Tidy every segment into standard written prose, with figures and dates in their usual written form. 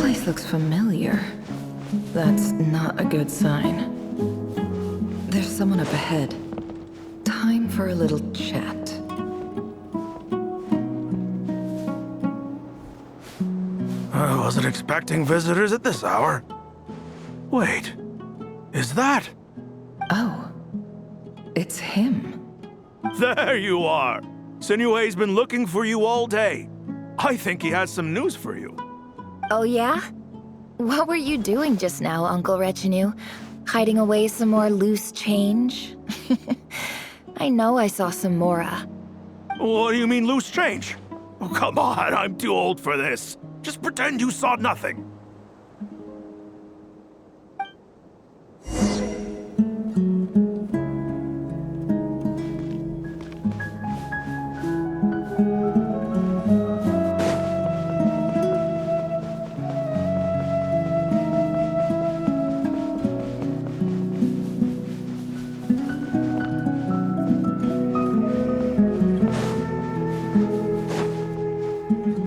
place looks familiar. That's not a good sign. There's someone up ahead. Time for a little chat. I wasn't expecting visitors at this hour. Wait, is that? Oh, it's him. There you are! Sinue's been looking for you all day. I think he has some news for you. Oh yeah? What were you doing just now, Uncle Retinue? Hiding away some more loose change? I know I saw some Mora. What do you mean loose change? Oh, come on, I'm too old for this. Just pretend you saw nothing.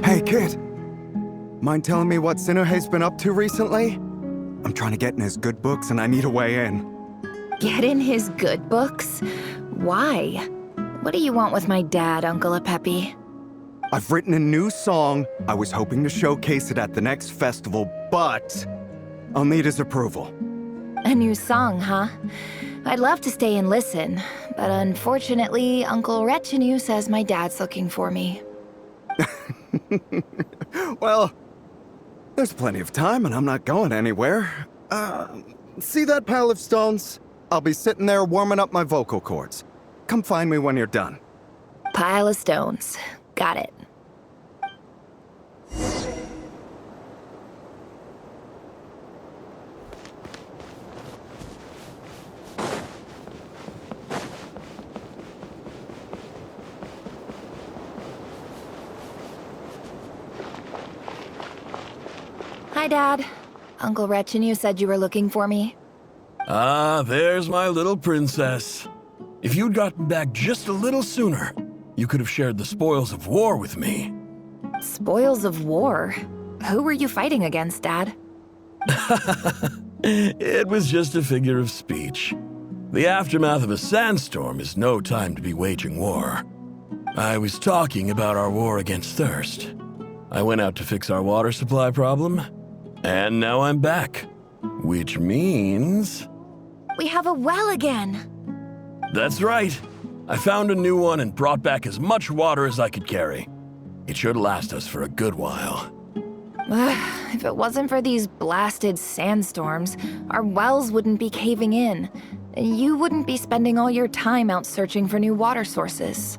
Hey, kid. Mind telling me what Sinuhe's been up to recently? I'm trying to get in his good books and I need a way in. Get in his good books? Why? What do you want with my dad, Uncle Apepe? I've written a new song. I was hoping to showcase it at the next festival, but I'll need his approval. A new song, huh? I'd love to stay and listen, but unfortunately, Uncle Retinue says my dad's looking for me. Well, there's plenty of time and I'm not going anywhere. See that pile of stones? I'll be sitting there warming up my vocal cords. Come find me when you're done. Pile of stones. Got it. Hi, Dad. Uncle Retinue said you were looking for me. Ah, there's my little princess. If you'd gotten back just a little sooner, you could have shared the spoils of war with me. Spoils of war? Who were you fighting against, Dad? It was just a figure of speech. The aftermath of a sandstorm is no time to be waging war. I was talking about our war against thirst. I went out to fix our water supply problem, and now I'm back. Which means... We have a well again! That's right. I found a new one and brought back as much water as I could carry. It should last us for a good while. If it wasn't for these blasted sandstorms, our wells wouldn't be caving in. You wouldn't be spending all your time out searching for new water sources.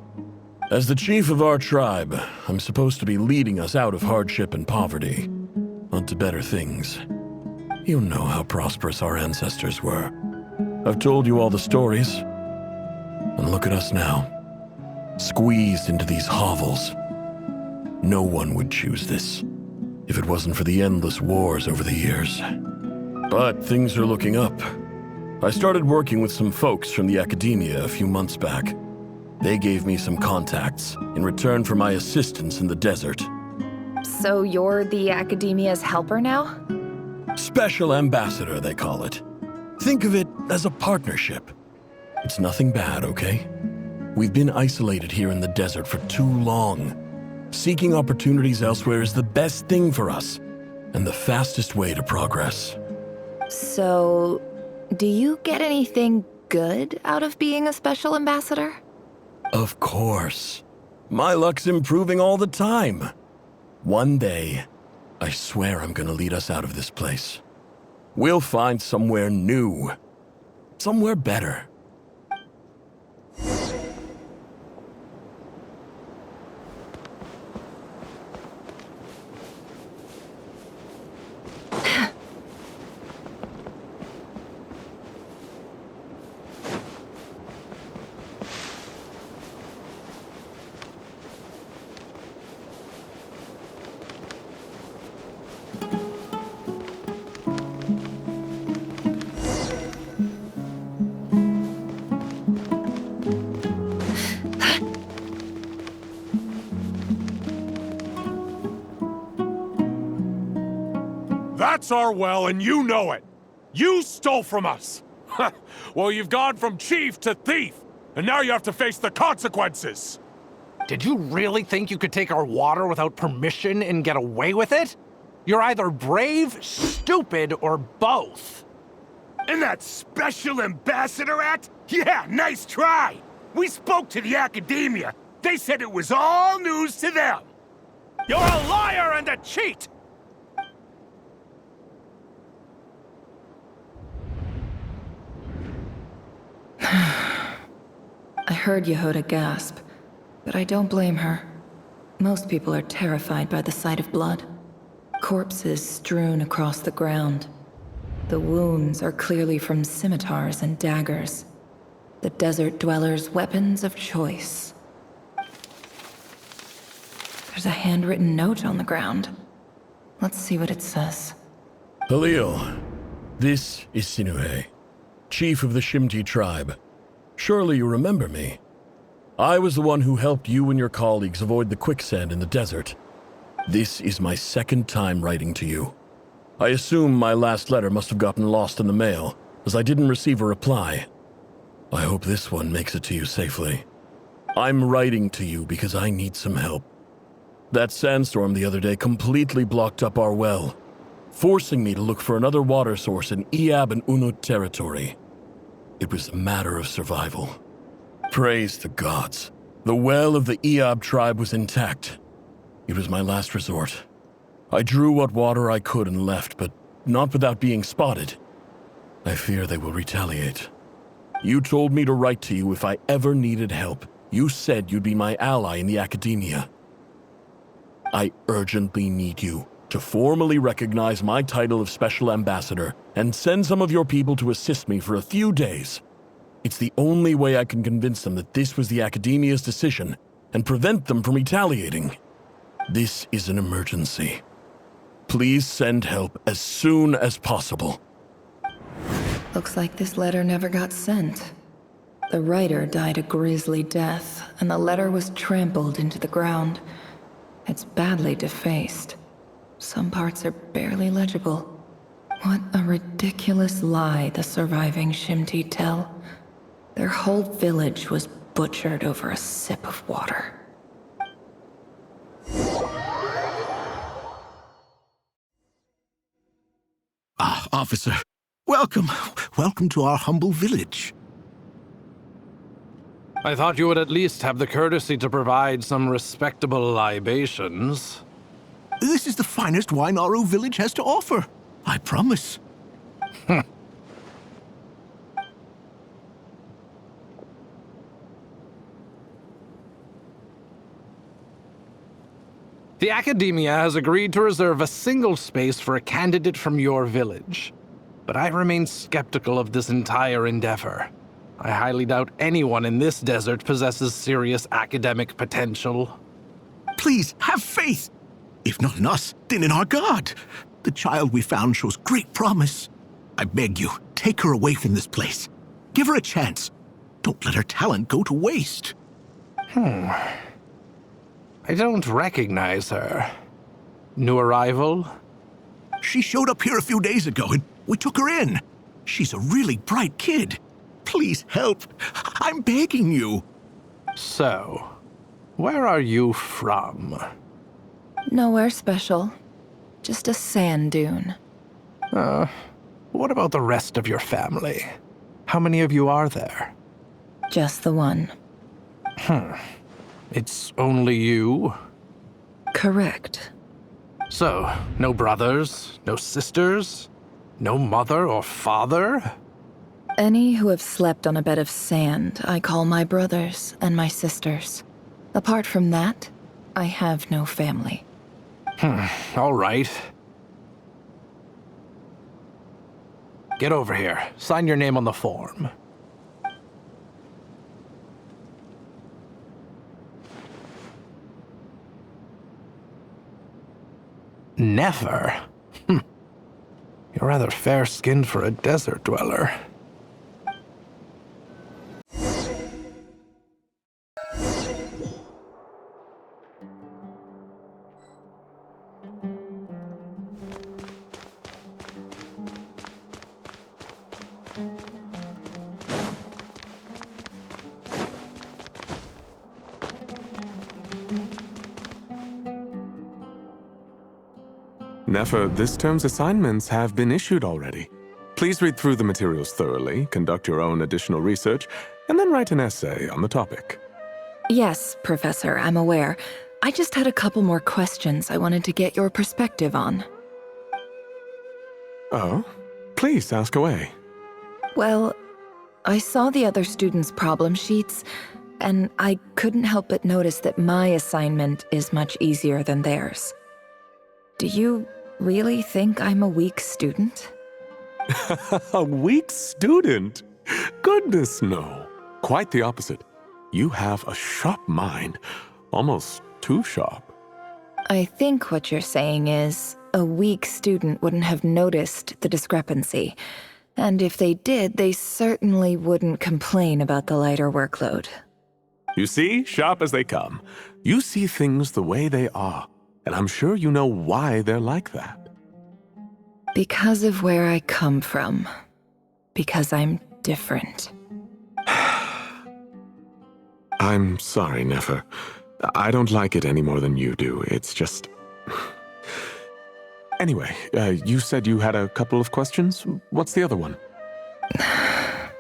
As the chief of our tribe, I'm supposed to be leading us out of hardship and poverty, onto better things. You know how prosperous our ancestors were. I've told you all the stories. And look at us now, squeezed into these hovels. No one would choose this, if it wasn't for the endless wars over the years. But things are looking up. I started working with some folks from the academia a few months back. They gave me some contacts in return for my assistance in the desert. So you're the academia's helper now? Special ambassador, they call it. Think of it as a partnership. It's nothing bad, okay? We've been isolated here in the desert for too long. Seeking opportunities elsewhere is the best thing for us, and the fastest way to progress. So, do you get anything good out of being a special ambassador? Of course. My luck's improving all the time. One day, I swear I'm gonna lead us out of this place. We'll find somewhere new. Somewhere better. That's our well, and you know it. You stole from us. Well, you've gone from chief to thief, and now you have to face the consequences. Did you really think you could take our water without permission and get away with it? You're either brave, stupid, or both. And that Special Ambassador Act? Yeah, nice try! We spoke to the Academia. They said it was all news to them. You're a liar and a cheat! I heard Yehuda gasp, but I don't blame her. Most people are terrified by the sight of blood. Corpses strewn across the ground. The wounds are clearly from scimitars and daggers. The desert dwellers' weapons of choice. There's a handwritten note on the ground. Let's see what it says. Halil, this is Sinuhe, chief of the Shimti tribe. Surely you remember me. I was the one who helped you and your colleagues avoid the quicksand in the desert. This is my second time writing to you. I assume my last letter must have gotten lost in the mail, as I didn't receive a reply. I hope this one makes it to you safely. I'm writing to you because I need some help. That sandstorm the other day completely blocked up our well, forcing me to look for another water source in Iab and Unut territory. It was a matter of survival. Praise the gods. The well of the Iab tribe was intact. It was my last resort. I drew what water I could and left, but not without being spotted. I fear they will retaliate. You told me to write to you if I ever needed help. You said you'd be my ally in the Academia. I urgently need you to formally recognize my title of Special Ambassador and send some of your people to assist me for a few days. It's the only way I can convince them that this was the Academia's decision and prevent them from retaliating. This is an emergency. Please send help as soon as possible. Looks like this letter never got sent. The writer died a grisly death, and the letter was trampled into the ground. It's badly defaced. Some parts are barely legible. What a ridiculous lie the surviving Shimti tell. Their whole village was butchered over a sip of water. Ah, officer. Welcome. Welcome to our humble village. I thought you would at least have the courtesy to provide some respectable libations. This is the finest wine Aru village has to offer. I promise. The Academia has agreed to reserve a single space for a candidate from your village. But I remain skeptical of this entire endeavor. I highly doubt anyone in this desert possesses serious academic potential. Please, have faith. If not in us, then in our God. The child we found shows great promise. I beg you, take her away from this place. Give her a chance. Don't let her talent go to waste. I don't recognize her. New arrival? She showed up here a few days ago and we took her in. She's a really bright kid. Please help. I'm begging you. So, where are you from? Nowhere special. Just a sand dune. What about the rest of your family? How many of you are there? Just the one. It's only you? Correct. So, no brothers, no sisters, no mother or father? Any who have slept on a bed of sand, I call my brothers and my sisters. Apart from that, I have no family. All right. Get over here. Sign your name on the form. Never? You're rather fair-skinned for a desert dweller. Nefer, this term's assignments have been issued already. Please read through the materials thoroughly, conduct your own additional research, and then write an essay on the topic. Yes, Professor, I'm aware. I just had a couple more questions I wanted to get your perspective on. Oh? Please ask away. Well, I saw the other students' problem sheets, and I couldn't help but notice that my assignment is much easier than theirs. Do you really think I'm a weak student? A weak student? Goodness, no. Quite the opposite. You have a sharp mind, almost too sharp. I think what you're saying is, a weak student wouldn't have noticed the discrepancy. And if they did, they certainly wouldn't complain about the lighter workload. You see, sharp as they come. You see things the way they are, and I'm sure you know why they're like that. Because of where I come from. Because I'm different. I'm sorry, Nefer. I don't like it any more than you do. It's just... Anyway, you said you had a couple of questions. What's the other one? I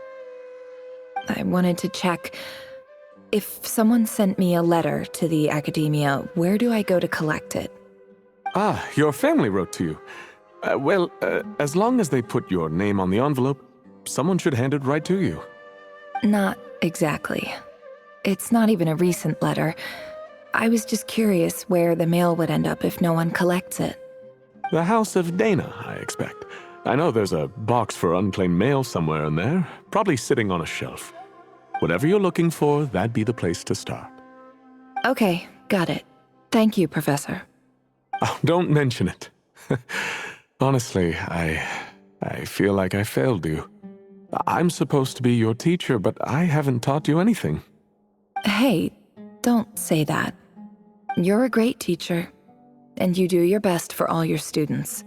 wanted to check... If someone sent me a letter to the academia, where do I go to collect it? Ah, your family wrote to you. Well, as long as they put your name on the envelope, someone should hand it right to you. Not exactly. It's not even a recent letter. I was just curious where the mail would end up if no one collects it. The House of Dana, I expect. I know there's a box for unclaimed mail somewhere in there, probably sitting on a shelf. Whatever you're looking for, that'd be the place to start. Okay, got it. Thank you, Professor. Oh, don't mention it. Honestly, I feel like I failed you. I'm supposed to be your teacher, but I haven't taught you anything. Hey, don't say that. You're a great teacher, and you do your best for all your students.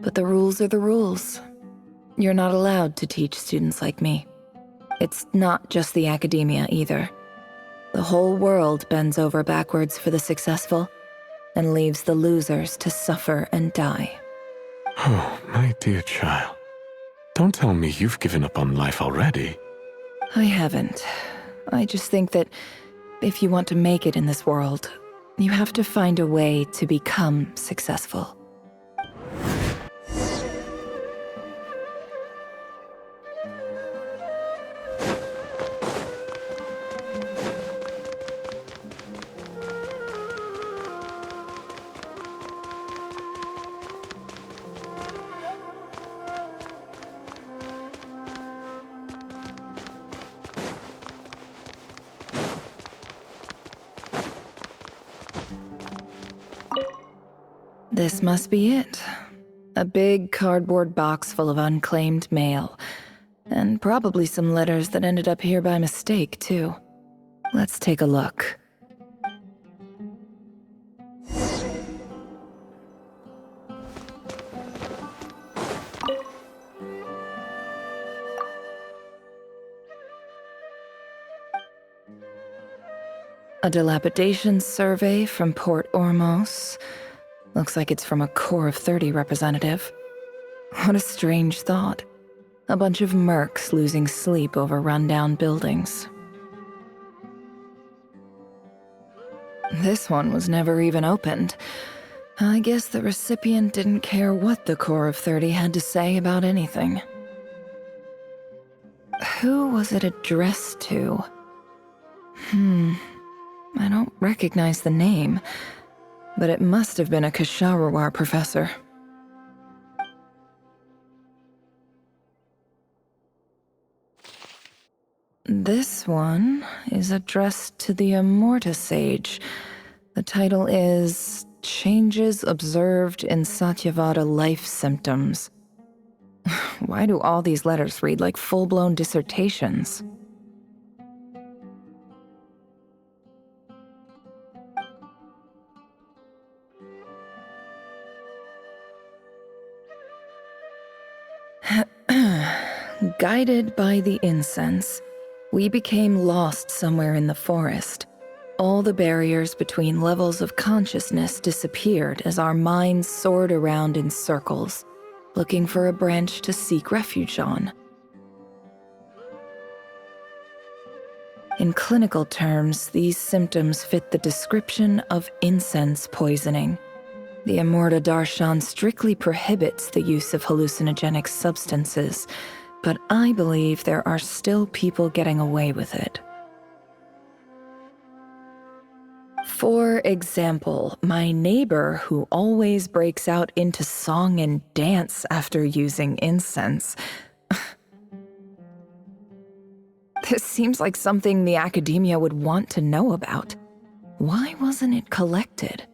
But the rules are the rules. You're not allowed to teach students like me. It's not just the academia either. The whole world bends over backwards for the successful and leaves the losers to suffer and die. Oh, my dear child. Don't tell me you've given up on life already. I haven't. I just think that if you want to make it in this world, you have to find a way to become successful. This must be it. A big cardboard box full of unclaimed mail. And probably some letters that ended up here by mistake, too. Let's take a look. A dilapidation survey from Port Ormos. Looks like it's from a Corps of 30 representative. What a strange thought. A bunch of mercs losing sleep over rundown buildings. This one was never even opened. I guess the recipient didn't care what the Corps of 30 had to say about anything. Who was it addressed to? I don't recognize the name, but it must have been a Kasharawar professor. This one is addressed to the Immorta Sage. The title is Changes Observed in Satyavada Life Symptoms. Why do all these letters read like full-blown dissertations? Guided by the incense, we became lost somewhere in the forest. All the barriers between levels of consciousness disappeared as our minds soared around in circles, looking for a branch to seek refuge on. In clinical terms, these symptoms fit the description of incense poisoning. The Amurta Darshan strictly prohibits the use of hallucinogenic substances, but I believe there are still people getting away with it. For example, my neighbor who always breaks out into song and dance after using incense. This seems like something the academia would want to know about. Why wasn't it collected?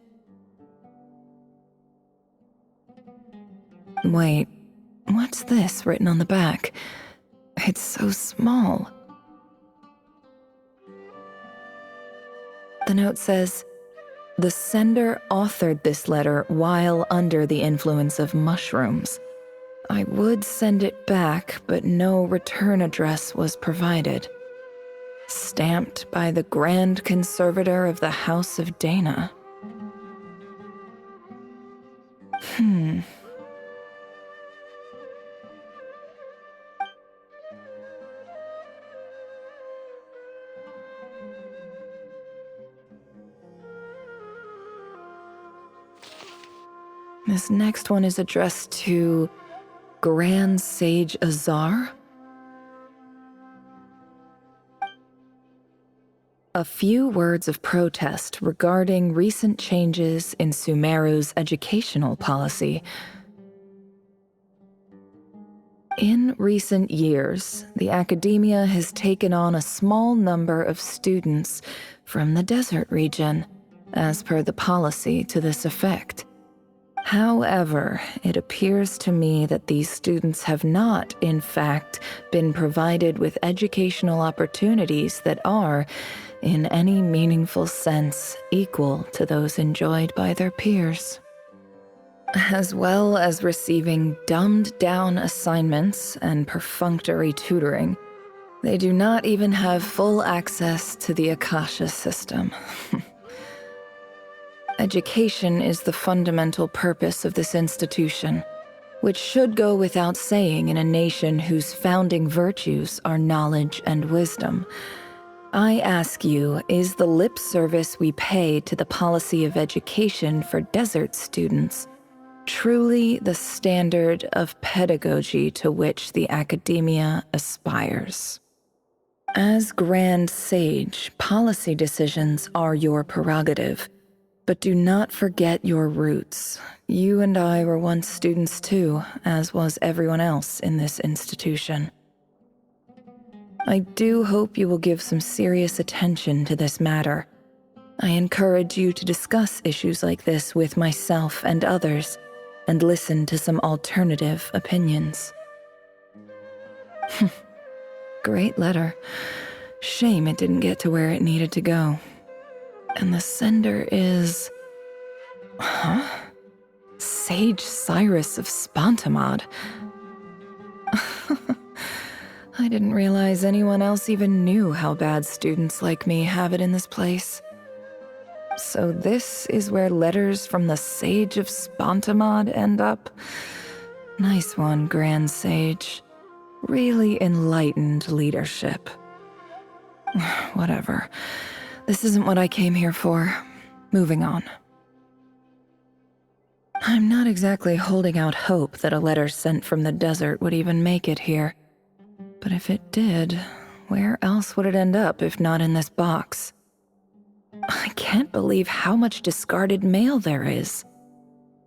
Wait, what's this written on the back? It's so small. The note says, "The sender authored this letter while under the influence of mushrooms. I would send it back, but no return address was provided. Stamped by the Grand Conservator of the House of Dana." This next one is addressed to Grand Sage Azar. A few words of protest regarding recent changes in Sumeru's educational policy. In recent years, the academia has taken on a small number of students from the desert region, as per the policy to this effect. However, it appears to me that these students have not, in fact, been provided with educational opportunities that are, in any meaningful sense, equal to those enjoyed by their peers. As well as receiving dumbed-down assignments and perfunctory tutoring, they do not even have full access to the Akasha system. Education is the fundamental purpose of this institution, which should go without saying in a nation whose founding virtues are knowledge and wisdom. I ask you, is the lip service we pay to the policy of education for desert students truly the standard of pedagogy to which the academia aspires? As Grand Sage, policy decisions are your prerogative. But do not forget your roots. You and I were once students too, as was everyone else in this institution. I do hope you will give some serious attention to this matter. I encourage you to discuss issues like this with myself and others, and listen to some alternative opinions. Great letter. Shame it didn't get to where it needed to go. And the sender is... Sage Cyrus of Spontamod. I didn't realize anyone else even knew how bad students like me have it in this place. So this is where letters from the Sage of Spontamod end up? Nice one, Grand Sage. Really enlightened leadership. Whatever. This isn't what I came here for. Moving on. I'm not exactly holding out hope that a letter sent from the desert would even make it here. But if it did, where else would it end up if not in this box? I can't believe how much discarded mail there is.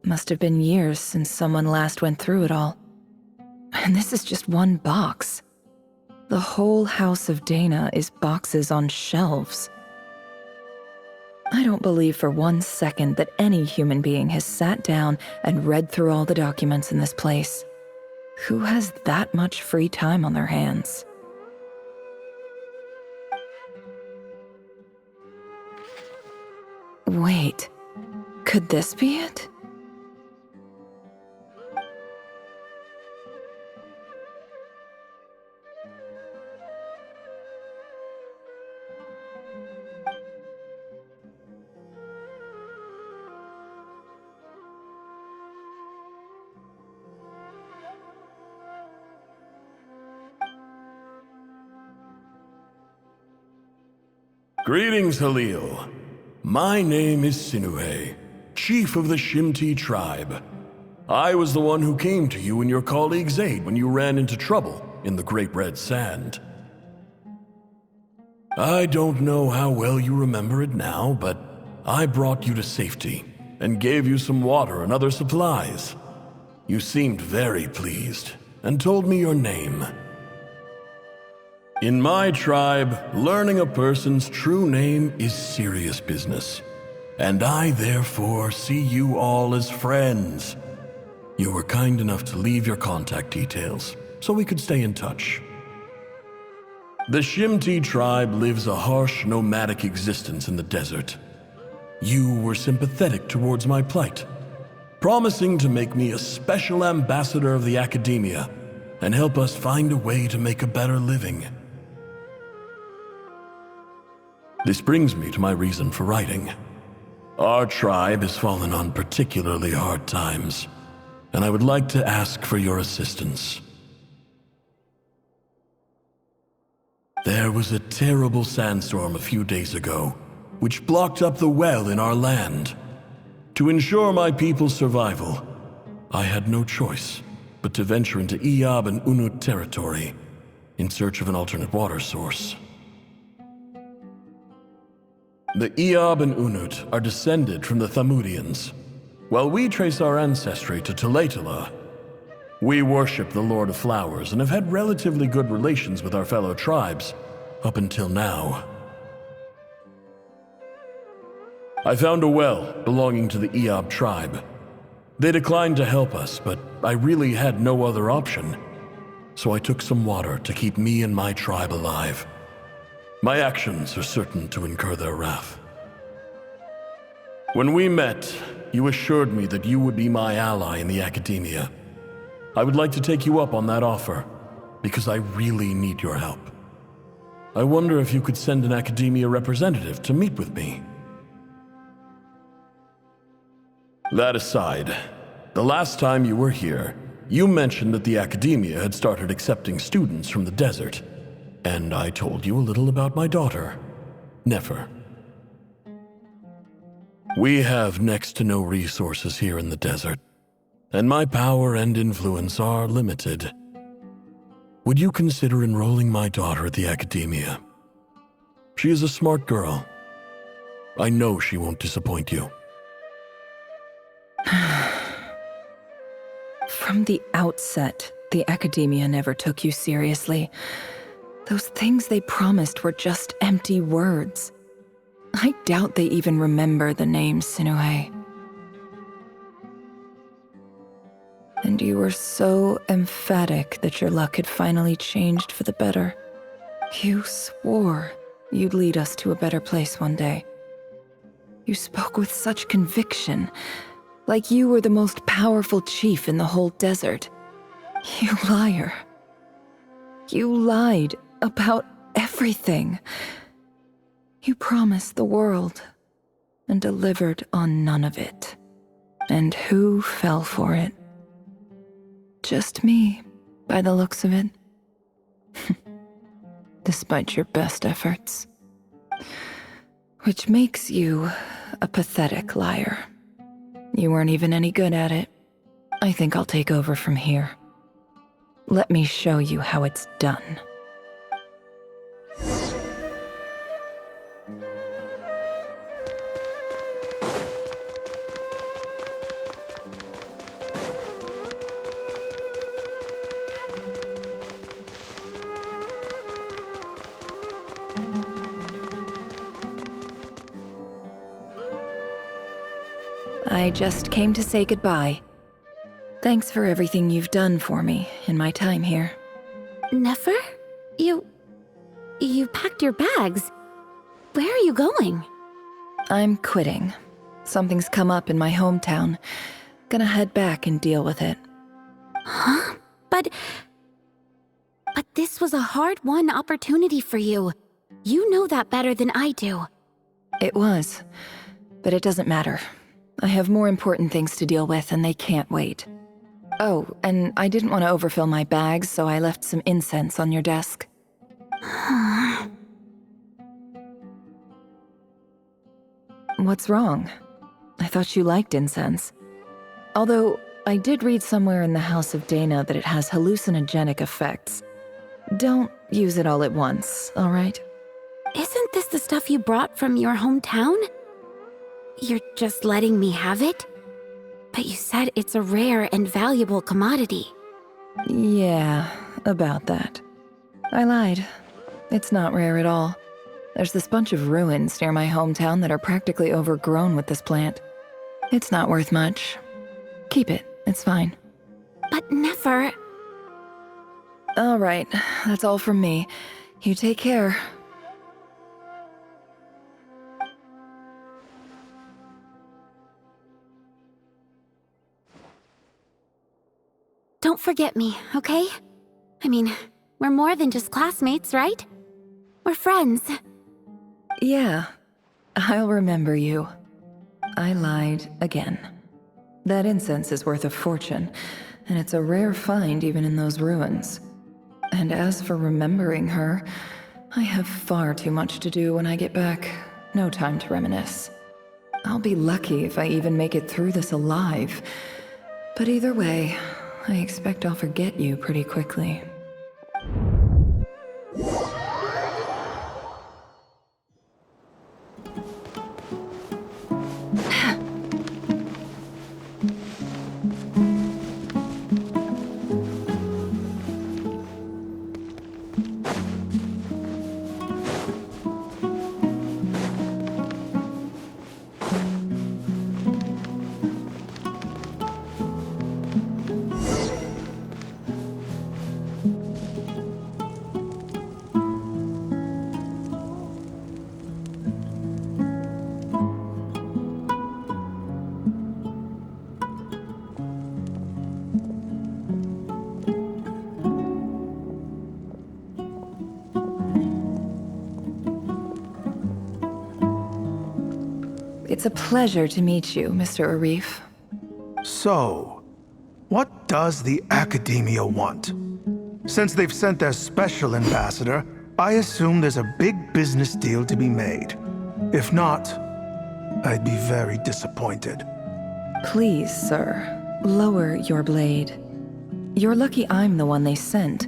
Must have been years since someone last went through it all. And this is just one box. The whole House of Dana is boxes on shelves. I don't believe for 1 second that any human being has sat down and read through all the documents in this place. Who has that much free time on their hands? Wait, could this be it? Greetings, Halil. My name is Sinuhe, chief of the Shimti tribe. I was the one who came to you and your colleague's aid when you ran into trouble in the Great Red Sand. I don't know how well you remember it now, but I brought you to safety and gave you some water and other supplies. You seemed very pleased and told me your name. In my tribe, learning a person's true name is serious business, and I therefore see you all as friends. You were kind enough to leave your contact details so we could stay in touch. The Shimti tribe lives a harsh, nomadic existence in the desert. You were sympathetic towards my plight, promising to make me a special ambassador of the academia and help us find a way to make a better living. This brings me to my reason for writing. Our tribe has fallen on particularly hard times, and I would like to ask for your assistance. There was a terrible sandstorm a few days ago, which blocked up the well in our land. To ensure my people's survival, I had no choice but to venture into Iyab and Unut territory in search of an alternate water source. The Iyab and Unut are descended from the Thamudians, while we trace our ancestry to Tulatala. We worship the Lord of Flowers and have had relatively good relations with our fellow tribes up until now. I found a well belonging to the Iyab tribe. They declined to help us, but I really had no other option, so I took some water to keep me and my tribe alive. My actions are certain to incur their wrath. When we met, you assured me that you would be my ally in the academia. I would like to take you up on that offer, because I really need your help. I wonder if you could send an academia representative to meet with me. That aside, the last time you were here, you mentioned that the academia had started accepting students from the desert, and I told you a little about my daughter, Nefer. We have next to no resources here in the desert, and my power and influence are limited. Would you consider enrolling my daughter at the academia? She is a smart girl. I know she won't disappoint you. From the outset, the academia never took you seriously. Those things they promised were just empty words. I doubt they even remember the name Sinuhe. And you were so emphatic that your luck had finally changed for the better. You swore you'd lead us to a better place one day. You spoke with such conviction, like you were the most powerful chief in the whole desert. You liar. You lied about everything. You promised the world and delivered on none of it. And who fell for it? Just me, by the looks of it. Despite your best efforts. Which makes you a pathetic liar. You weren't even any good at it. I think I'll take over from here. Let me show you how it's done. I just came to say goodbye. Thanks for everything you've done for me in my time here. Nefer? You packed your bags. Where are you going? I'm quitting. Something's come up in my hometown. Gonna head back and deal with it. Huh? But this was a hard-won opportunity for you. You know that better than I do. It was, but it doesn't matter. I have more important things to deal with, and they can't wait. Oh, and I didn't want to overfill my bags, so I left some incense on your desk. What's wrong? I thought you liked incense. Although, I did read somewhere in the House of Dana that it has hallucinogenic effects. Don't use it all at once, all right? Isn't this the stuff you brought from your hometown? You're just letting me have it? But you said it's a rare and valuable commodity. Yeah, about that. I lied. It's not rare at all. There's this bunch of ruins near my hometown that are practically overgrown with this plant. It's not worth much. Keep it, it's fine. But never... All right, that's all from me. You take care. Don't forget me, okay? I mean, we're more than just classmates, right? We're friends. Yeah, I'll remember you. I lied again. That incense is worth a fortune, and it's a rare find even in those ruins. And as for remembering her, I have far too much to do when I get back. No time to reminisce. I'll be lucky if I even make it through this alive. But either way, I expect I'll forget you pretty quickly. It's a pleasure to meet you, Mr. Arif. So, what does the Academia want? Since they've sent their special ambassador, I assume there's a big business deal to be made. If not, I'd be very disappointed. Please, sir, lower your blade. You're lucky I'm the one they sent.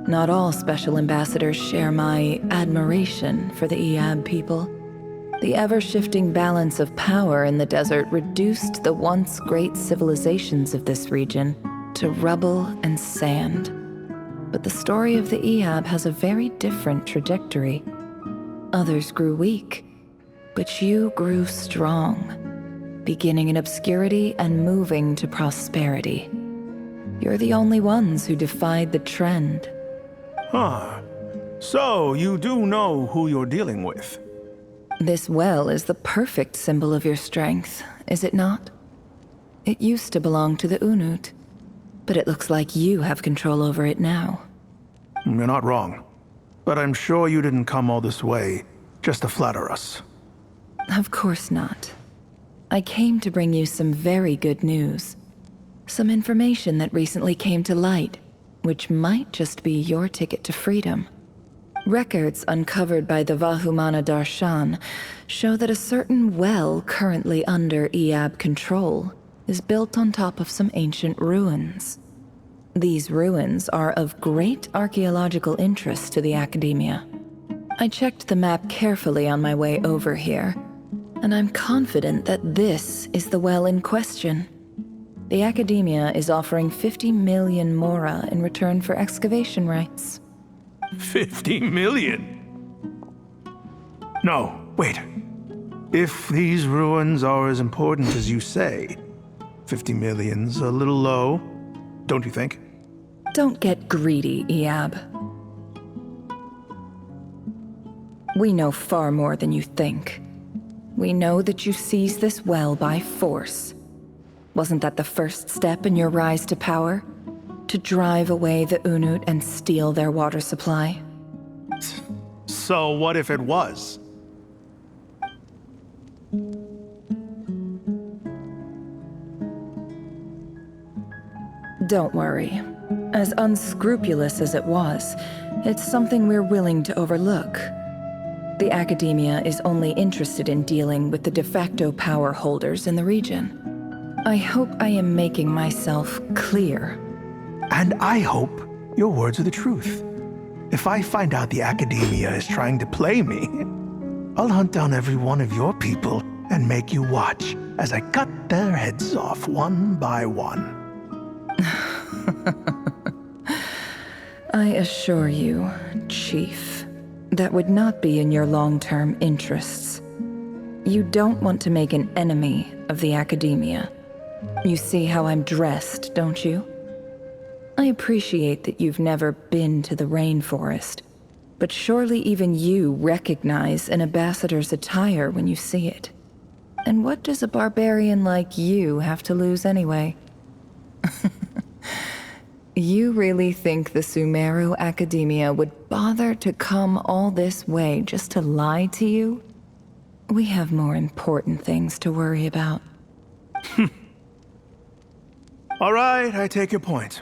Not all special ambassadors share my admiration for the Eab people. The ever-shifting balance of power in the desert reduced the once great civilizations of this region to rubble and sand. But the story of the Eab has a very different trajectory. Others grew weak, but you grew strong, beginning in obscurity and moving to prosperity. You're the only ones who defied the trend. Huh. So, you do know who you're dealing with? This well is the perfect symbol of your strength, is it not? It used to belong to the Unut, but it looks like you have control over it now. You're not wrong. But I'm sure you didn't come all this way just to flatter us. Of course not. I came to bring you some very good news. Some information that recently came to light, which might just be your ticket to freedom. Records uncovered by the Vahumana Darshan show that a certain well currently under Eab control is built on top of some ancient ruins. These ruins are of great archaeological interest to the Academia. I checked the map carefully on my way over here, and I'm confident that this is the well in question. The Academia is offering 50 million mora in return for excavation rights. 50 million? No, wait. If these ruins are as important as you say, 50 million's a little low, don't you think? Don't get greedy, Eab. We know far more than you think. We know that you seized this well by force. Wasn't that the first step in your rise to power? To drive away the Unut and steal their water supply? So what if it was? Don't worry. As unscrupulous as it was, it's something we're willing to overlook. the Academia is only interested in dealing with the de facto power holders in the region. I hope I am making myself clear. And I hope your words are the truth. If I find out the Academia is trying to play me, I'll hunt down every one of your people and make you watch as I cut their heads off one by one. I assure you, Chief, that would not be in your long-term interests. You don't want to make an enemy of the Academia. You see how I'm dressed, don't you? I appreciate that you've never been to the rainforest, but surely even you recognize an ambassador's attire when you see it. And what does a barbarian like you have to lose anyway? You really think the Sumeru Academia would bother to come all this way just to lie to you? We have more important things to worry about. All right, I take your point.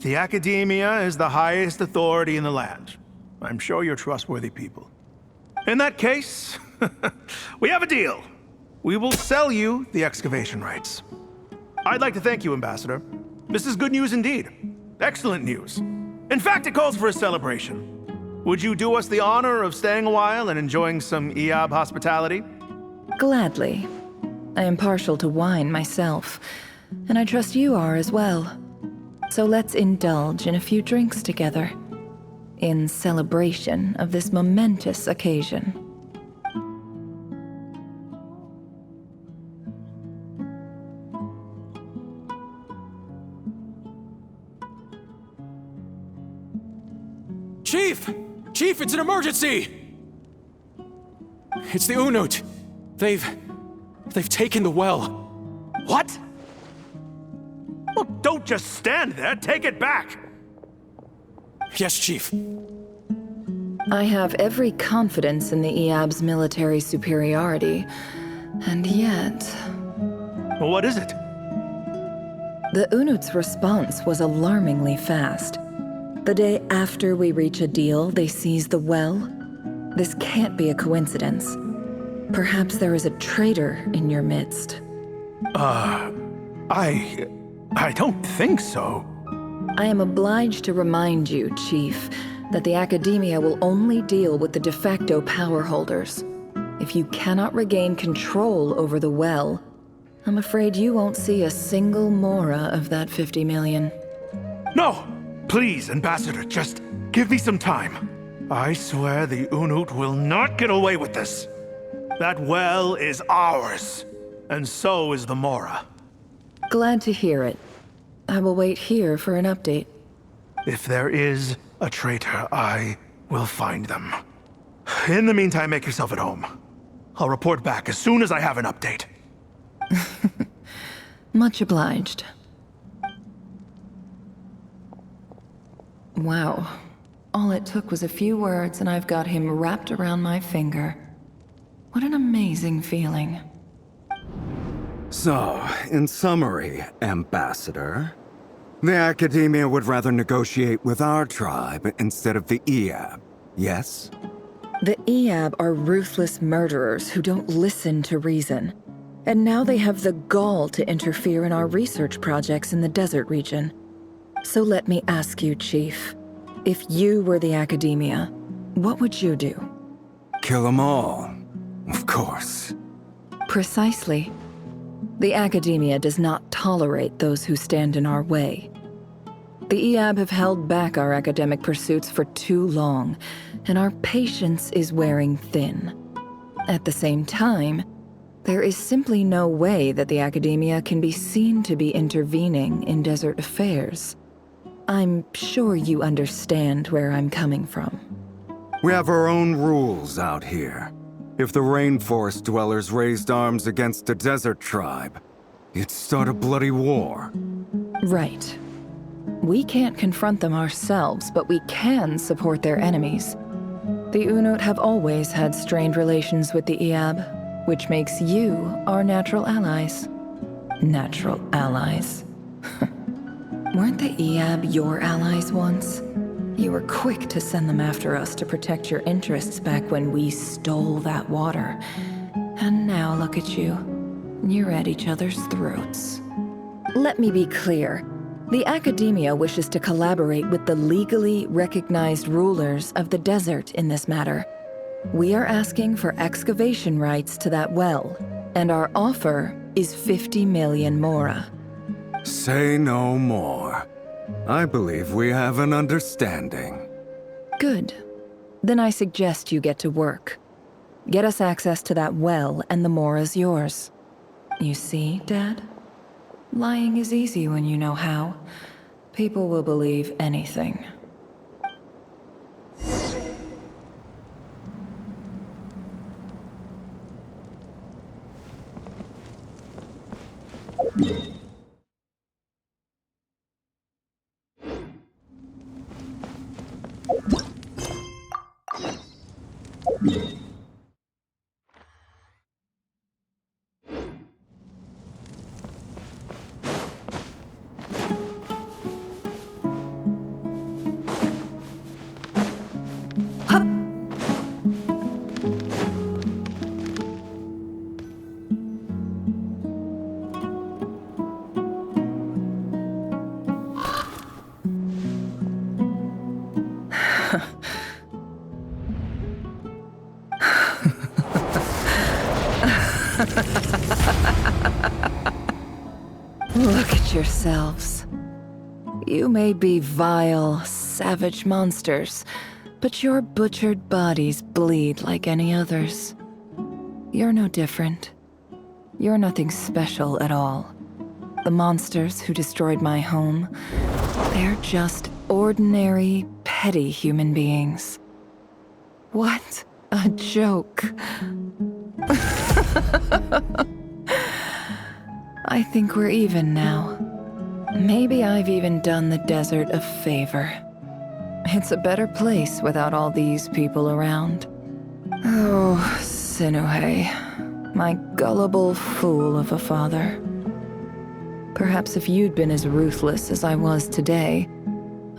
The Academia is the highest authority in the land. I'm sure you're trustworthy people. In that case, we have a deal. We will sell you the excavation rights. I'd like to thank you, Ambassador. This is good news indeed. Excellent news. In fact, it calls for a celebration. Would you do us the honor of staying a while and enjoying some Eob hospitality? Gladly. I am partial to wine myself, and I trust you are as well. So let's indulge in a few drinks together, in celebration of this momentous occasion. Chief! Chief, it's an emergency! It's the Unut. They've taken the well. What? Well, don't just stand there. Take it back. Yes, Chief. I have every confidence in the Eob's military superiority, and yet... Well, what is it? The Unut's response was alarmingly fast. The day after we reach a deal, they seize the well. This can't be a coincidence. Perhaps there is a traitor in your midst. I don't think so. I am obliged to remind you, Chief, that the Academia will only deal with the de facto power holders. If you cannot regain control over the well, I'm afraid you won't see a single mora of that 50 million. No! Please, Ambassador, just give me some time. I swear the Unut will not get away with this. That well is ours, and so is the mora. Glad to hear it. I will wait here for an update. If there is a traitor, I will find them. In the meantime, make yourself at home. I'll report back as soon as I have an update. Much obliged. Wow. All it took was a few words and I've got him wrapped around my finger. What an amazing feeling. So, in summary, Ambassador, the Academia would rather negotiate with our tribe instead of the Eob, yes? The Eob are ruthless murderers who don't listen to reason. And now they have the gall to interfere in our research projects in the desert region. So let me ask you, Chief, if you were the Academia, what would you do? Kill them all, of course. Precisely. The Academia does not tolerate those who stand in our way. The Eob have held back our academic pursuits for too long, and our patience is wearing thin. At the same time, there is simply no way that the Academia can be seen to be intervening in desert affairs. I'm sure you understand where I'm coming from. We have our own rules out here. If the rainforest dwellers raised arms against a desert tribe, it'd start a bloody war. Right. We can't confront them ourselves, but we can support their enemies. The Unut have always had strained relations with the Eob, which makes you our natural allies. Natural allies. Weren't the Eob your allies once? You were quick to send them after us to protect your interests back when we stole that water. And now look at you. You're at each other's throats. Let me be clear. The Academia wishes to collaborate with the legally recognized rulers of the desert in this matter. We are asking for excavation rights to that well, and our offer is 50 million mora. Say no more. I believe we have an understanding. Good. Then I suggest you get to work. Get us access to that well, and the mora's yours. You see, Dad? Lying is easy when you know how. People will believe anything. Look at yourselves. You may be vile, savage monsters, but your butchered bodies bleed like any others. You're no different. You're nothing special at all. The monsters who destroyed my home, they're just ordinary, petty human beings. What a joke. I think we're even now. Maybe I've even done the desert a favor. It's a better place without all these people around. Oh, Sinuhe, my gullible fool of a father. Perhaps if you'd been as ruthless as I was today,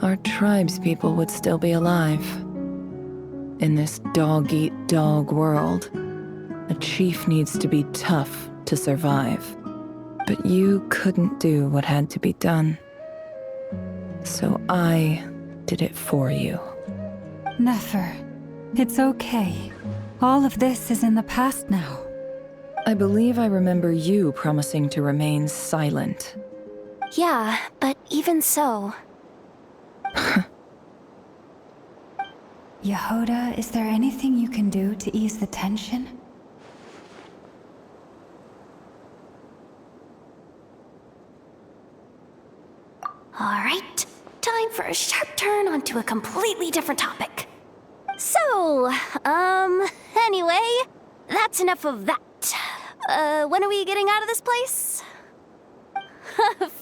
our tribespeople would still be alive. In this dog-eat-dog world, a chief needs to be tough to survive. But you couldn't do what had to be done. So I did it for you. Nefer, it's okay. All of this is in the past now. I believe I remember you promising to remain silent. Yeah, but even so. Yehoda, is there anything you can do to ease the tension? Alright, time for a sharp turn onto a completely different topic. So, anyway, that's enough of that. When are we getting out of this place?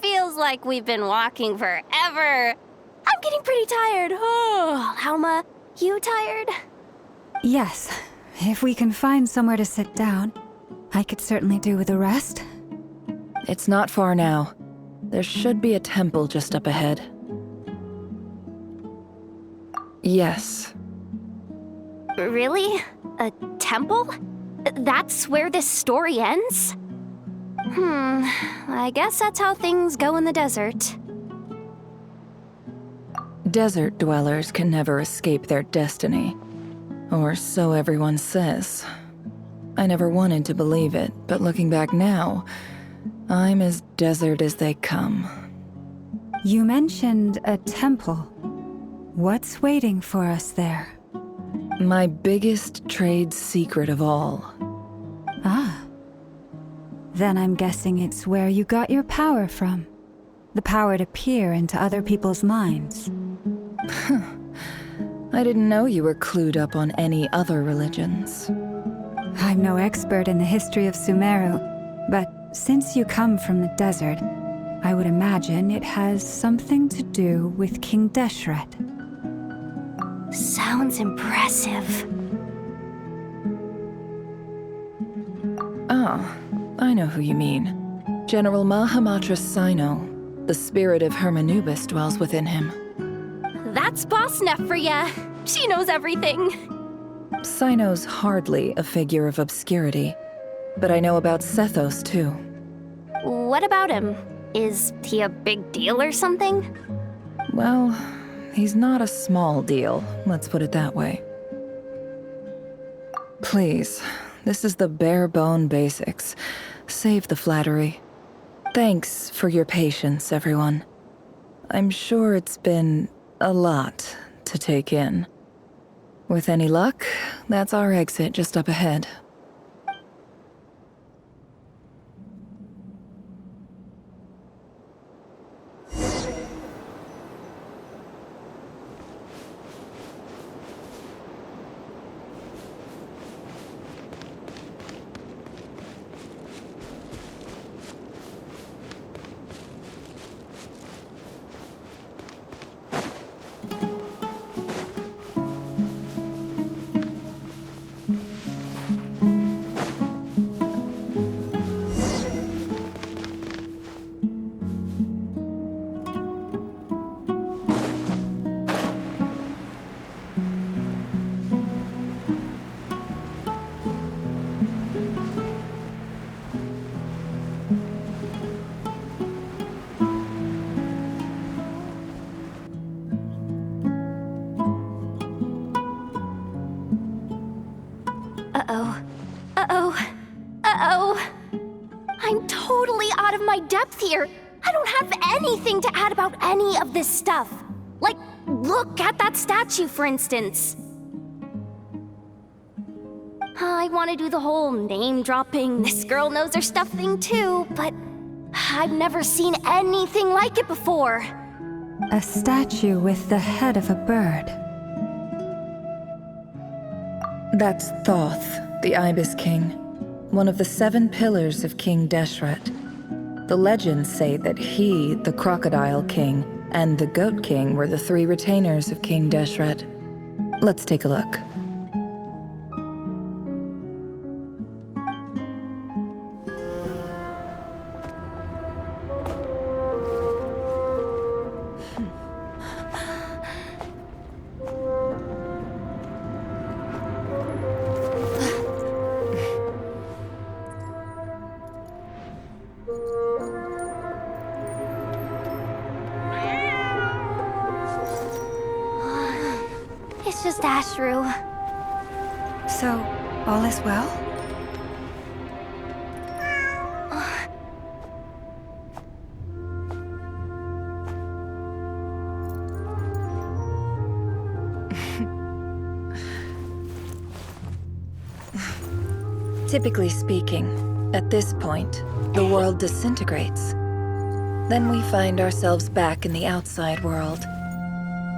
Feels like we've been walking forever. I'm getting pretty tired. Oh, Alma, you tired? Yes, if we can find somewhere to sit down, I could certainly do with a rest. It's not far now. There should be a temple just up ahead. Yes. Really? A temple? That's where this story ends? I guess that's how things go in the desert. Desert dwellers can never escape their destiny. Or so everyone says. I never wanted to believe it, but looking back now, I'm as desert as they come. You mentioned a temple. What's waiting for us there? My biggest trade secret of all. Ah. Then I'm guessing it's where you got your power from. The power to peer into other people's minds. I didn't know you were clued up on any other religions. I'm no expert in the history of Sumeru, but since you come from the desert, I would imagine it has something to do with King Deshret. Sounds impressive. Ah, I know who you mean. General Mahamatra Sino. The spirit of Hermanubis dwells within him. That That's Boss Neff for ya. She knows everything. Cyno's hardly a figure of obscurity, but I know about Sethos too. What about him? Is he a big deal or something? Well, he's not a small deal, let's put it that way. Please, this is the bare-bone basics. Save the flattery. Thanks for your patience, everyone. I'm sure it's been a lot to take in. With any luck, that's our exit just up ahead. I'm totally out of my depth here. I don't have anything to add about any of this stuff. Like, look at that statue, for instance. I want to do the whole name-dropping, this girl knows her stuff thing too, but I've never seen anything like it before. A statue with the head of a bird. That's Thoth, the Ibis King, one of the 7 pillars of King Deshret. The legends say that he, the Crocodile King, and the Goat King were the 3 retainers of King Deshret. Let's take a look. It's just Ashru. So, all is well? Typically speaking, at this point, the world disintegrates. Then we find ourselves back in the outside world.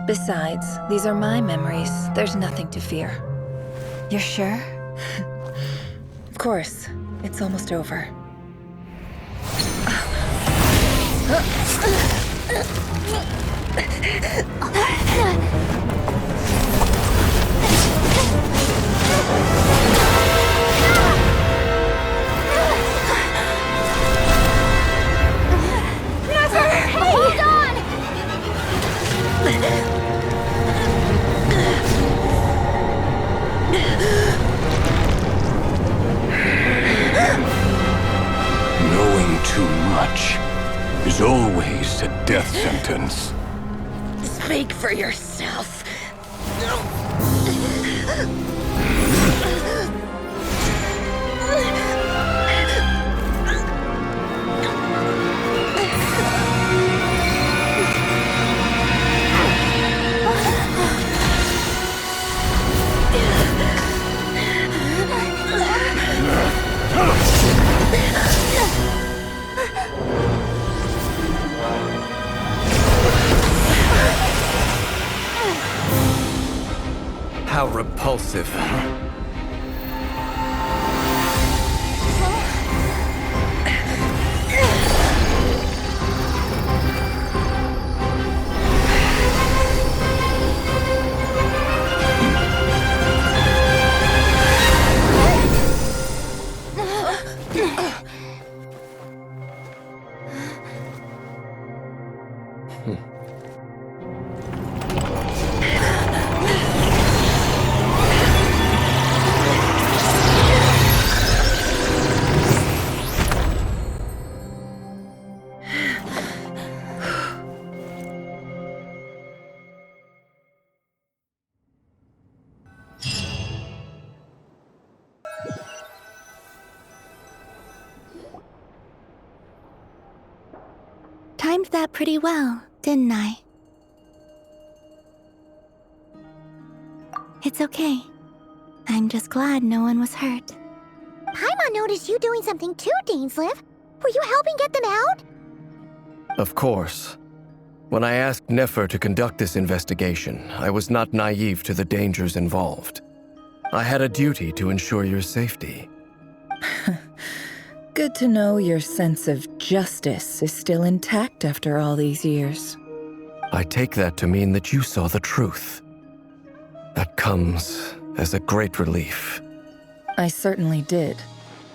Besides, these are my memories. There's nothing to fear. You're sure? Of course. It's almost over. Hold on! Knowing too much is always a death sentence. Speak for yourself. How repulsive. timed that pretty well, didn't I? It's okay. I'm just glad no one was hurt. Paimon noticed you doing something too, Dainsleif. Were you helping get them out? Of course. When I asked Nefer to conduct this investigation, I was not naive to the dangers involved. I had a duty to ensure your safety. Good to know your sense of justice is still intact after all these years. I take that to mean that you saw the truth. That comes as a great relief. I certainly did.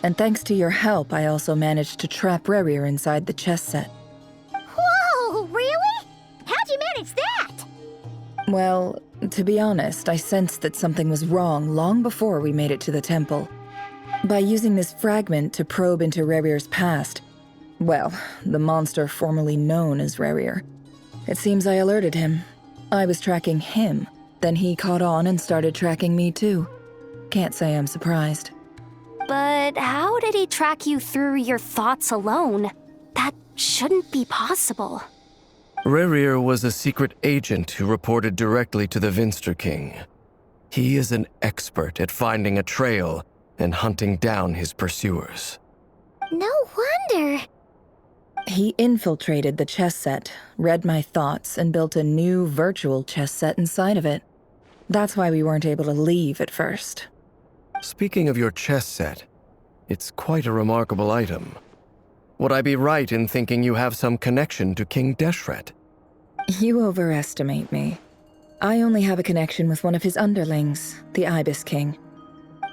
And thanks to your help, I also managed to trap Rerir inside the chess set. Whoa, really? How'd you manage that? Well, to be honest, I sensed that something was wrong long before we made it to the temple. By using this fragment to probe into Rerir's past, well, the monster formerly known as Rerir, it seems I alerted him. I was tracking him, then he caught on and started tracking me too. Can't say I'm surprised. But how did he track you through your thoughts alone? That shouldn't be possible. Rerir was a secret agent who reported directly to the Vinster King. He is an expert at finding a trail and hunting down his pursuers. No wonder. He infiltrated the chess set, read my thoughts, and built a new virtual chess set inside of it. That's why we weren't able to leave at first. Speaking of your chess set, it's quite a remarkable item. Would I be right in thinking you have some connection to King Deshret? You overestimate me. I only have a connection with one of his underlings, the Ibis King.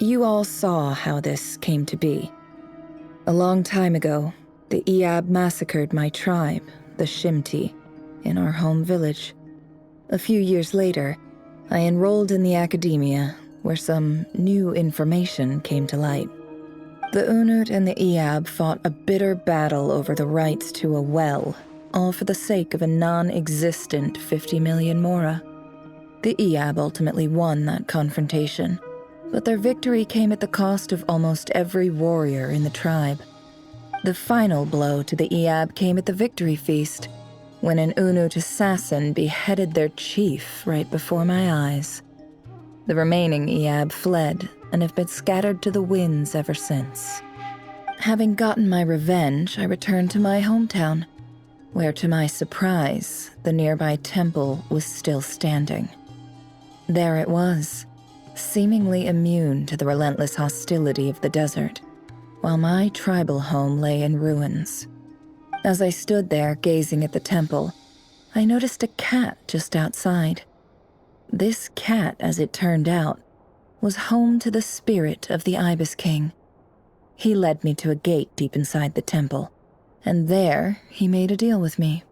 You all saw how this came to be. A long time ago, the Iab massacred my tribe, the Shimti, in our home village. A few years later, I enrolled in the academia, where some new information came to light. The Unut and the Iab fought a bitter battle over the rights to a well, all for the sake of a non-existent 50 million mora. The Iab ultimately won that confrontation, but their victory came at the cost of almost every warrior in the tribe. The final blow to the Iab came at the victory feast, when an Unut assassin beheaded their chief right before my eyes. The remaining Iab fled and have been scattered to the winds ever since. Having gotten my revenge, I returned to my hometown, where to my surprise, the nearby temple was still standing. There it was, seemingly immune to the relentless hostility of the desert, while my tribal home lay in ruins. As I stood there gazing at the temple, I noticed a cat just outside. This cat, as it turned out, was home to the spirit of the Ibis King. He led me to a gate deep inside the temple, and there he made a deal with me.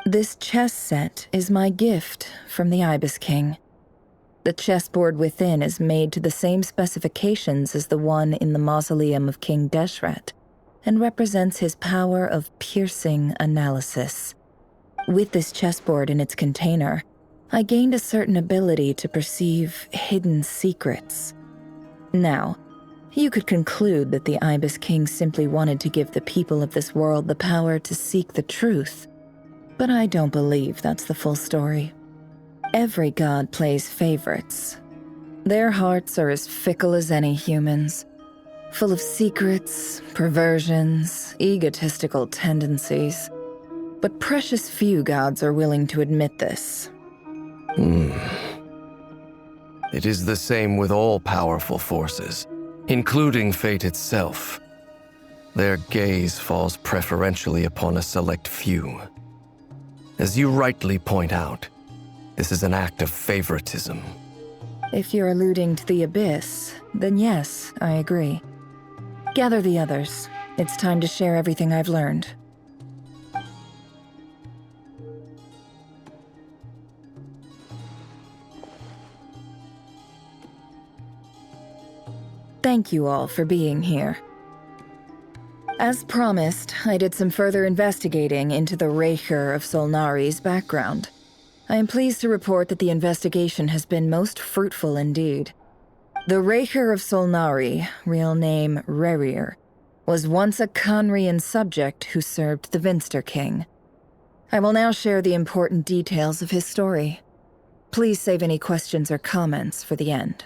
This chess set is my gift from the Ibis King. The chessboard within is made to the same specifications as the one in the mausoleum of King Deshret, and represents his power of piercing analysis. With this chessboard in its container, I gained a certain ability to perceive hidden secrets. Now, you could conclude that the Ibis King simply wanted to give the people of this world the power to seek the truth, but I don't believe that's the full story. Every god plays favorites. Their hearts are as fickle as any human's, full of secrets, perversions, egotistical tendencies. But precious few gods are willing to admit this. It is the same with all powerful forces, including fate itself. Their gaze falls preferentially upon a select few. As you rightly point out, this is an act of favoritism. If you're alluding to the Abyss, then yes, I agree. Gather the others. It's time to share everything I've learned. Thank you all for being here. As promised, I did some further investigating into the Raker of Solnari's background. I am pleased to report that the investigation has been most fruitful indeed. The Raker of Solnari, real name Rerir, was once a Conrian subject who served the Vinster King. I will now share the important details of his story. Please save any questions or comments for the end.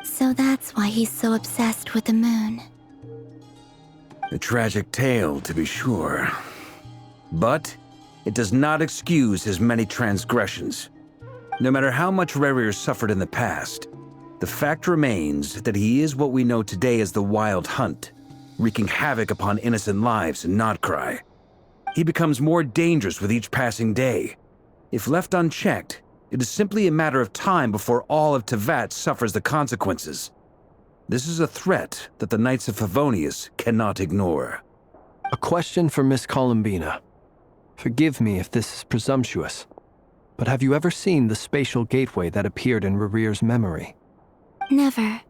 So that's why he's so obsessed with the moon. A tragic tale, to be sure. But it does not excuse his many transgressions. No matter how much Rerir suffered in the past, the fact remains that he is what we know today as the Wild Hunt, wreaking havoc upon innocent lives in Notcry. He becomes more dangerous with each passing day. If left unchecked, it is simply a matter of time before all of Tevat suffers the consequences. This is a threat that the Knights of Favonius cannot ignore. A question for Miss Columbina. Forgive me if this is presumptuous, but have you ever seen the spatial gateway that appeared in Rerir's memory? Never.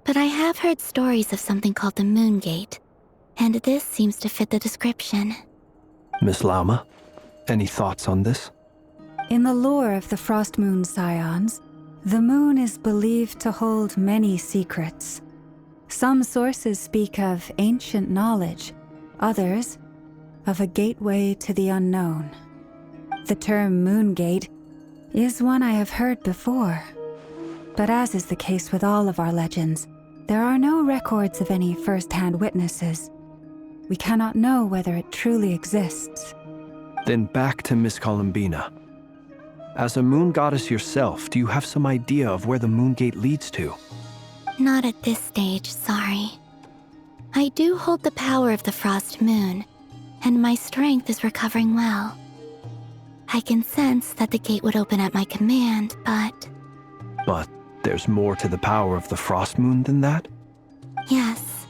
But I have heard stories of something called the Moon Gate, and this seems to fit the description. Miss Lauma, any thoughts on this? In the lore of the Frost Moon Scions, the moon is believed to hold many secrets. Some sources speak of ancient knowledge, others of a gateway to the unknown. The term Moon Gate is one I have heard before, but as is the case with all of our legends, there are no records of any first-hand witnesses. We cannot know whether it truly exists. Then back to Miss Columbina. As a moon goddess yourself, do you have some idea of where the Moon Gate leads to? Not at this stage, sorry. I do hold the power of the Frost Moon, and my strength is recovering well. I can sense that the gate would open at my command, but... But there's more to the power of the Frost Moon than that? Yes.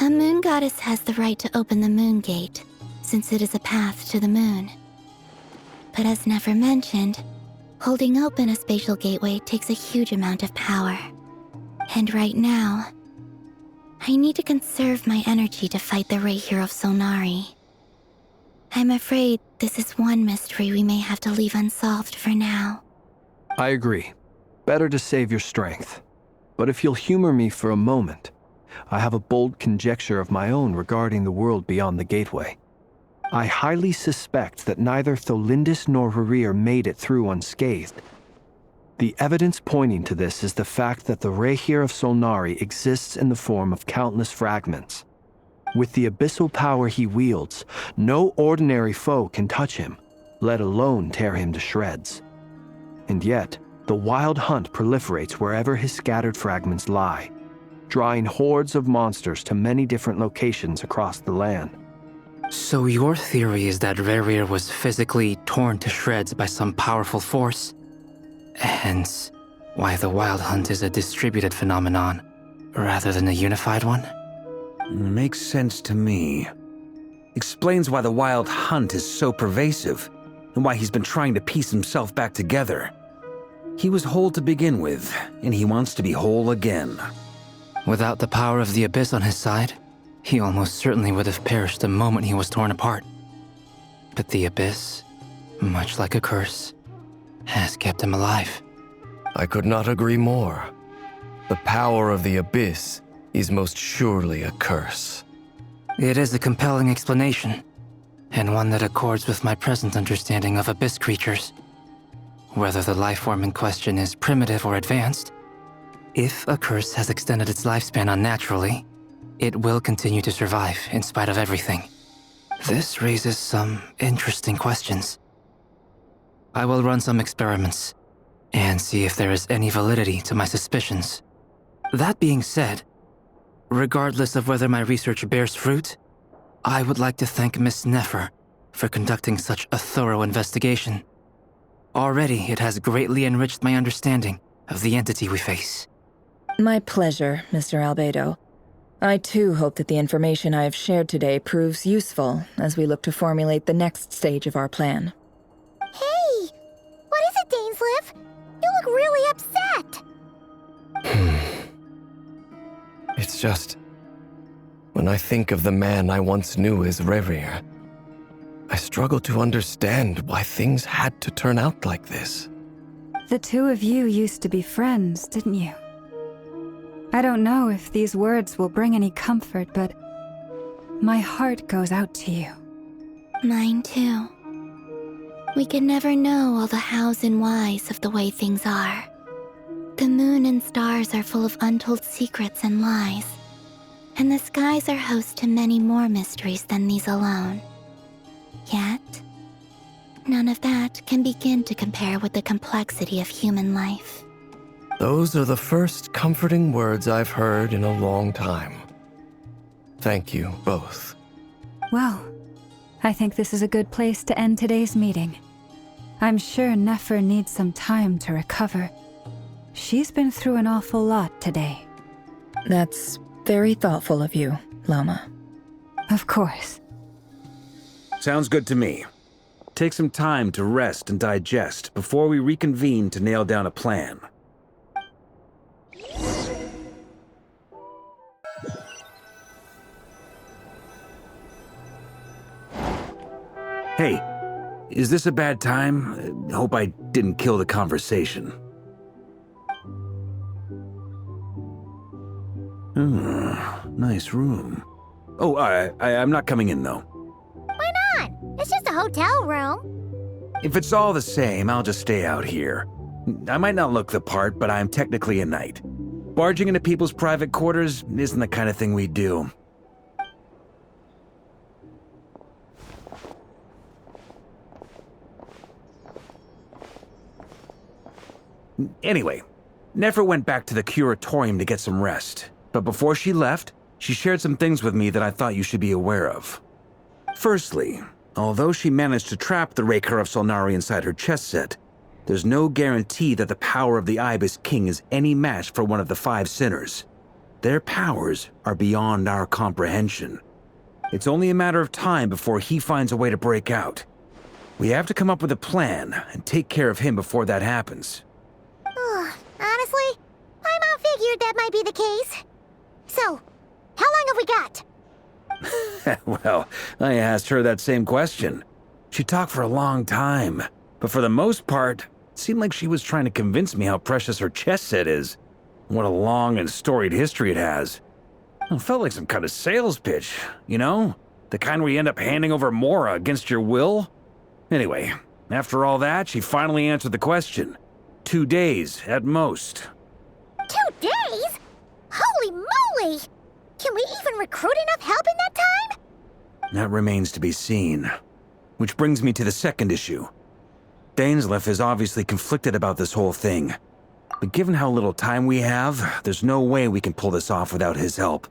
A moon goddess has the right to open the Moon Gate, since it is a path to the moon. But as never mentioned, holding open a spatial gateway takes a huge amount of power. And right now, I need to conserve my energy to fight the Rayhir of Solnari. I'm afraid this is one mystery we may have to leave unsolved for now. I agree. Better to save your strength. But if you'll humor me for a moment, I have a bold conjecture of my own regarding the world beyond the gateway. I highly suspect that neither Tholindis nor Rerir made it through unscathed. The evidence pointing to this is the fact that the Rayhir of Solnari exists in the form of countless fragments. With the abyssal power he wields, no ordinary foe can touch him, let alone tear him to shreds. And yet, the Wild Hunt proliferates wherever his scattered fragments lie, drawing hordes of monsters to many different locations across the land. So your theory is that Rerir was physically torn to shreds by some powerful force? Hence, why the Wild Hunt is a distributed phenomenon, rather than a unified one? Makes sense to me. Explains why the Wild Hunt is so pervasive, and why he's been trying to piece himself back together. He was whole to begin with, and he wants to be whole again. Without the power of the Abyss on his side, he almost certainly would have perished the moment he was torn apart. But the Abyss, much like a curse, has kept him alive. I could not agree more. The power of the Abyss is most surely a curse. It is a compelling explanation, and one that accords with my present understanding of Abyss creatures. Whether the life form in question is primitive or advanced, If a curse has extended its lifespan unnaturally, it will continue to survive in spite of everything. This raises some interesting questions. I will run some experiments and see if there is any validity to my suspicions. That being said, regardless of whether my research bears fruit, I would like to thank Miss Nefer for conducting such a thorough investigation. Already, it has greatly enriched my understanding of the entity we face. My pleasure, Mr. Albedo. I too hope that the information I have shared today proves useful as we look to formulate the next stage of our plan. Hey! What is it, Dainsleif? You look really upset! It's just... when I think of the man I once knew as Rerir, I struggle to understand why things had to turn out like this. The two of you used to be friends, didn't you? I don't know if these words will bring any comfort, but my heart goes out to you. Mine too. We can never know all the hows and whys of the way things are. The moon and stars are full of untold secrets and lies, and the skies are host to many more mysteries than these alone. Yet, none of that can begin to compare with the complexity of human life. Those are the first comforting words I've heard in a long time. Thank you both. Well, I think this is a good place to end today's meeting. I'm sure Nefer needs some time to recover. She's been through an awful lot today. That's very thoughtful of you, Lama. Of course. Sounds good to me. Take some time to rest and digest before we reconvene to nail down a plan. Hey, is this a bad time? Hope I didn't kill the conversation. Nice room. Oh, I'm not coming in, though. Why not? It's just a hotel room. If it's all the same, I'll just stay out here. I might not look the part, but I'm technically a knight. Barging into people's private quarters isn't the kind of thing we do. Anyway, Nefer went back to the curatorium to get some rest. But before she left, she shared some things with me that I thought you should be aware of. Firstly, although she managed to trap the Raker of Solnari inside her chess set, there's no guarantee that the power of the Ibis King is any match for one of the 5 sinners. Their powers are beyond our comprehension. It's only a matter of time before he finds a way to break out. We have to come up with a plan and take care of him before that happens. Honestly, my mom figured that might be the case. So, how long have we got? Well, I asked her that same question. She talked for a long time, but for the most part, it seemed like she was trying to convince me how precious her chess set is. What a long and storied history it has. It felt like some kind of sales pitch, you know? The kind where you end up handing over Mora against your will? Anyway, after all that, she finally answered the question. 2 days, at most. 2 days? Holy moly! Can we even recruit enough help in that time? That remains to be seen. Which brings me to the second issue. Dainsleif is obviously conflicted about this whole thing. But given how little time we have, there's no way we can pull this off without his help.